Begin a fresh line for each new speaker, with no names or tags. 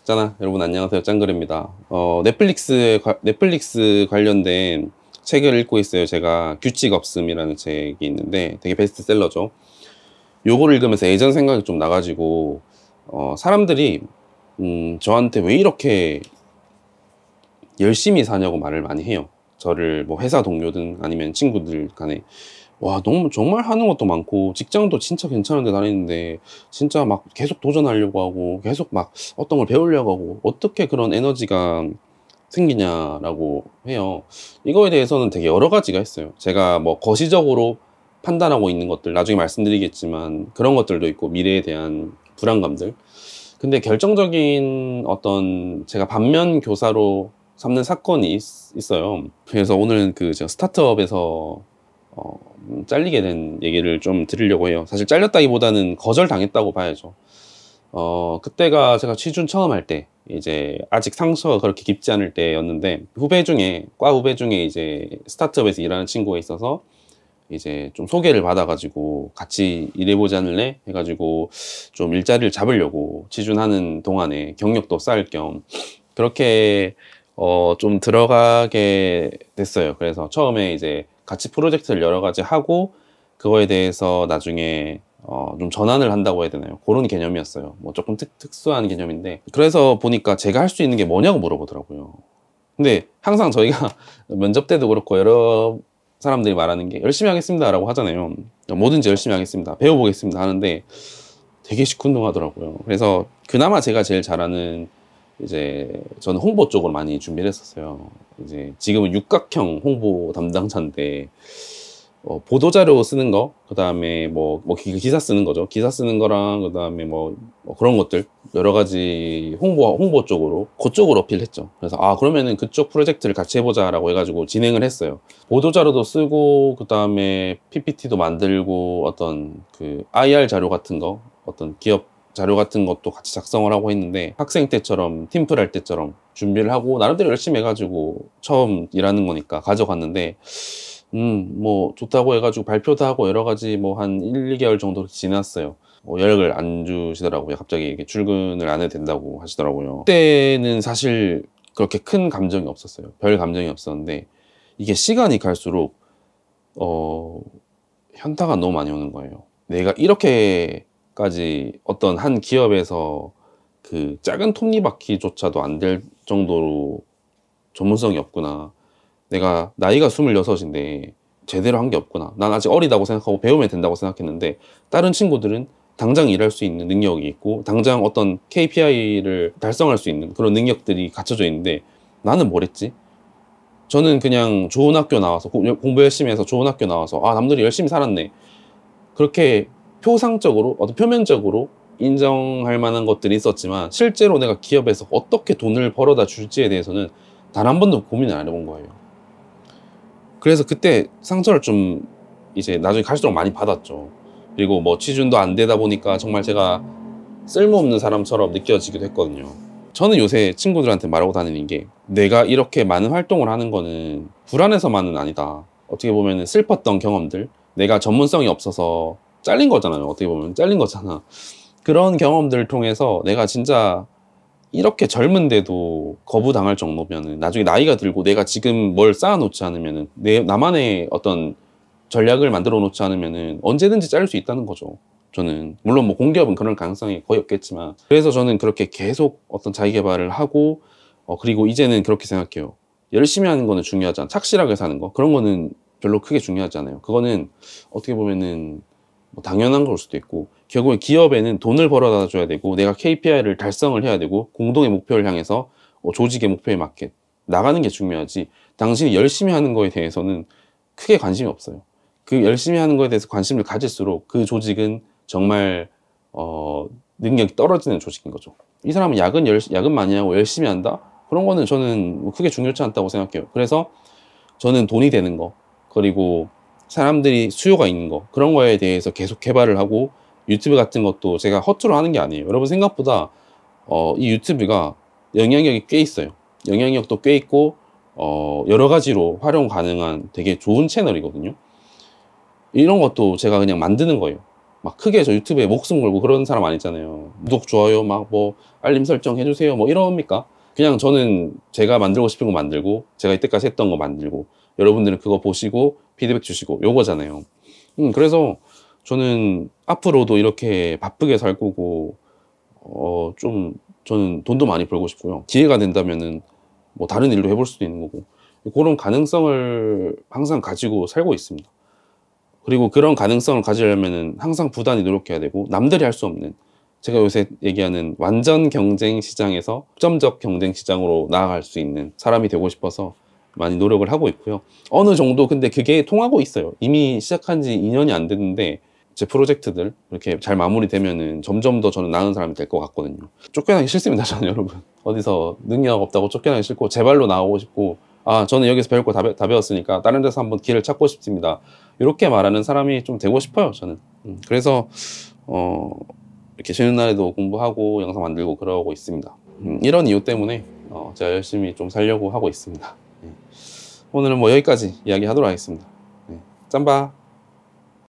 짠아 여러분 안녕하세요, 짱그레입니다. 넷플릭스 관련된 책을 읽고 있어요. 제가 규칙 없음이라는 책이 있는데 되게 베스트셀러죠. 요거를 읽으면서 예전 생각이 좀 나가지고 사람들이 저한테 왜 이렇게 열심히 사냐고 말을 많이 해요. 저를 뭐 회사 동료든 아니면 친구들 간에 와 너무 정말 하는 것도 많고 직장도 진짜 괜찮은데 다니는데 진짜 막 계속 도전하려고 하고 계속 막 어떤 걸 배우려고 하고 어떻게 그런 에너지가 생기냐라고 해요. 이거에 대해서는 되게 여러 가지가 있어요. 제가 뭐 거시적으로 판단하고 있는 것들 나중에 말씀드리겠지만 그런 것들도 있고, 미래에 대한 불안감들. 근데 결정적인 어떤 제가 반면 교사로 삼는 사건이 있어요. 그래서 오늘은 그 제가 스타트업에서 잘리게 된 얘기를 좀 드리려고 해요. 사실 잘렸다기보다는 거절당했다고 봐야죠. 그때가 제가 취준 처음 할 때, 이제 아직 상처가 그렇게 깊지 않을 때였는데, 과 후배 중에 이제 스타트업에서 일하는 친구가 있어서 이제 좀 소개를 받아가지고 같이 일해보지 않을래? 해가지고 좀 일자리를 잡으려고 취준하는 동안에 경력도 쌓을 겸 그렇게 좀 들어가게 됐어요. 그래서 처음에 이제 같이 프로젝트를 여러 가지 하고 그거에 대해서 나중에 좀 전환을 한다고 해야 되나요? 그런 개념이었어요. 뭐 조금 특수한 개념인데, 그래서 보니까 제가 할 수 있는 게 뭐냐고 물어보더라고요. 근데 항상 저희가 면접 때도 그렇고 여러 사람들이 말하는 게 열심히 하겠습니다 라고 하잖아요. 뭐든지 열심히 하겠습니다, 배워보겠습니다 하는데 되게 시큰둥하더라고요. 그래서 그나마 제가 제일 잘하는, 이제 저는 홍보 쪽으로 많이 준비를 했었어요. 이제 지금은 육각형 홍보 담당자인데 보도자료 쓰는 거, 그 다음에 뭐 기사 쓰는 거죠. 기사 쓰는 거랑 그 다음에 뭐 그런 것들 여러 가지 홍보 쪽으로 그쪽으로 어필했죠. 그래서 그러면은 그쪽 프로젝트를 같이 해보자라고 해가지고 진행을 했어요. 보도자료도 쓰고 그 다음에 PPT도 만들고 어떤 그 IR 자료 같은 거, 어떤 기업 자료 같은 것도 같이 작성을 하고 했는데, 학생 때처럼 팀플 할 때처럼 준비를 하고 나름대로 열심히 해가지고 처음 일하는 거니까 가져갔는데, 뭐 좋다고 해가지고 발표도 하고 여러 가지 뭐 한 1, 2개월 정도 지났어요. 연락을 안 주시더라고요. 갑자기 이렇게 출근을 안 해도 된다고 하시더라고요. 그때는 사실 그렇게 큰 감정이 없었어요. 별 감정이 없었는데 이게 시간이 갈수록 현타가 너무 많이 오는 거예요. 내가 이렇게까지 어떤 한 기업에서 그 작은 톱니바퀴조차도 안 될 정도로 전문성이 없구나. 내가 나이가 26인데 제대로 한 게 없구나. 난 아직 어리다고 생각하고 배우면 된다고 생각했는데 다른 친구들은 당장 일할 수 있는 능력이 있고 당장 어떤 KPI를 달성할 수 있는 그런 능력들이 갖춰져 있는데 나는 뭘 했지? 저는 그냥 좋은 학교 나와서 공부 열심히 해서 좋은 학교 나와서 남들이 열심히 살았네, 그렇게 표상적으로 어떤 표면적으로 인정할 만한 것들이 있었지만 실제로 내가 기업에서 어떻게 돈을 벌어다 줄지에 대해서는 단 한 번도 고민을 안 해본 거예요. 그래서 그때 상처를 좀 이제 나중에 갈수록 많이 받았죠. 그리고 뭐 취준도 안 되다 보니까 정말 제가 쓸모없는 사람처럼 느껴지기도 했거든요. 저는 요새 친구들한테 말하고 다니는 게, 내가 이렇게 많은 활동을 하는 거는 불안해서만은 아니다. 어떻게 보면 슬펐던 경험들, 내가 전문성이 없어서 잘린 거잖아요. 어떻게 보면 잘린 거잖아. 그런 경험들을 통해서 내가 진짜 이렇게 젊은데도 거부당할 정도면은 나중에 나이가 들고 내가 지금 뭘 쌓아놓지 않으면은 나만의 어떤 전략을 만들어 놓지 않으면은 언제든지 잘릴 수 있다는 거죠. 저는 물론 뭐 공기업은 그런 가능성이 거의 없겠지만, 그래서 저는 그렇게 계속 어떤 자기 개발을 하고 그리고 이제는 그렇게 생각해요. 열심히 하는 거는 중요하지 않아. 착실하게 사는 거, 그런 거는 별로 크게 중요하지 않아요. 그거는 어떻게 보면은 뭐 당연한 걸 수도 있고, 결국에 기업에는 돈을 벌어다 줘야 되고 내가 KPI를 달성을 해야 되고 공동의 목표를 향해서 조직의 목표에 맞게 나가는 게 중요하지, 당신이 열심히 하는 거에 대해서는 크게 관심이 없어요. 그 열심히 하는 거에 대해서 관심을 가질수록 그 조직은 정말 능력이 떨어지는 조직인 거죠. 이 사람은 야근 많이 하고 열심히 한다? 그런 거는 저는 뭐 크게 중요치 않다고 생각해요. 그래서 저는 돈이 되는 거, 그리고 사람들이 수요가 있는 거, 그런 거에 대해서 계속 개발을 하고, 유튜브 같은 것도 제가 허투루 하는 게 아니에요. 여러분 생각보다 이 유튜브가 영향력이 꽤 있어요. 영향력도 꽤 있고 여러 가지로 활용 가능한 되게 좋은 채널이거든요. 이런 것도 제가 그냥 만드는 거예요. 막 크게 저 유튜브에 목숨 걸고 그런 사람 아니잖아요. 구독, 좋아요, 막 뭐 알림 설정 해주세요 뭐 이럽니까? 그냥 저는 제가 만들고 싶은 거 만들고 제가 이때까지 했던 거 만들고 여러분들은 그거 보시고 피드백 주시고 요거잖아요. 그래서 저는 앞으로도 이렇게 바쁘게 살 거고 좀 저는 돈도 많이 벌고 싶고요. 기회가 된다면은 뭐 다른 일도 해볼 수도 있는 거고 그런 가능성을 항상 가지고 살고 있습니다. 그리고 그런 가능성을 가지려면은 항상 부단히 노력해야 되고 남들이 할 수 없는 제가 요새 얘기하는 완전 경쟁 시장에서 독점적 경쟁 시장으로 나아갈 수 있는 사람이 되고 싶어서 많이 노력을 하고 있고요. 어느 정도 근데 그게 통하고 있어요. 이미 시작한 지 2년이 안 됐는데 제 프로젝트들 이렇게 잘 마무리되면은 점점 더 저는 나은 사람이 될 것 같거든요. 쫓겨나기 싫습니다, 저는 여러분. 어디서 능력 없다고 쫓겨나기 싫고 제 발로 나오고 싶고 저는 여기서 배울 거 다 배웠으니까 다른 데서 한번 길을 찾고 싶습니다. 이렇게 말하는 사람이 좀 되고 싶어요, 저는. 그래서 이렇게 쉬는 날에도 공부하고 영상 만들고 그러고 있습니다. 이런 이유 때문에 제가 열심히 좀 살려고 하고 있습니다. 오늘은 뭐 여기까지 이야기하도록 하겠습니다. 짬바.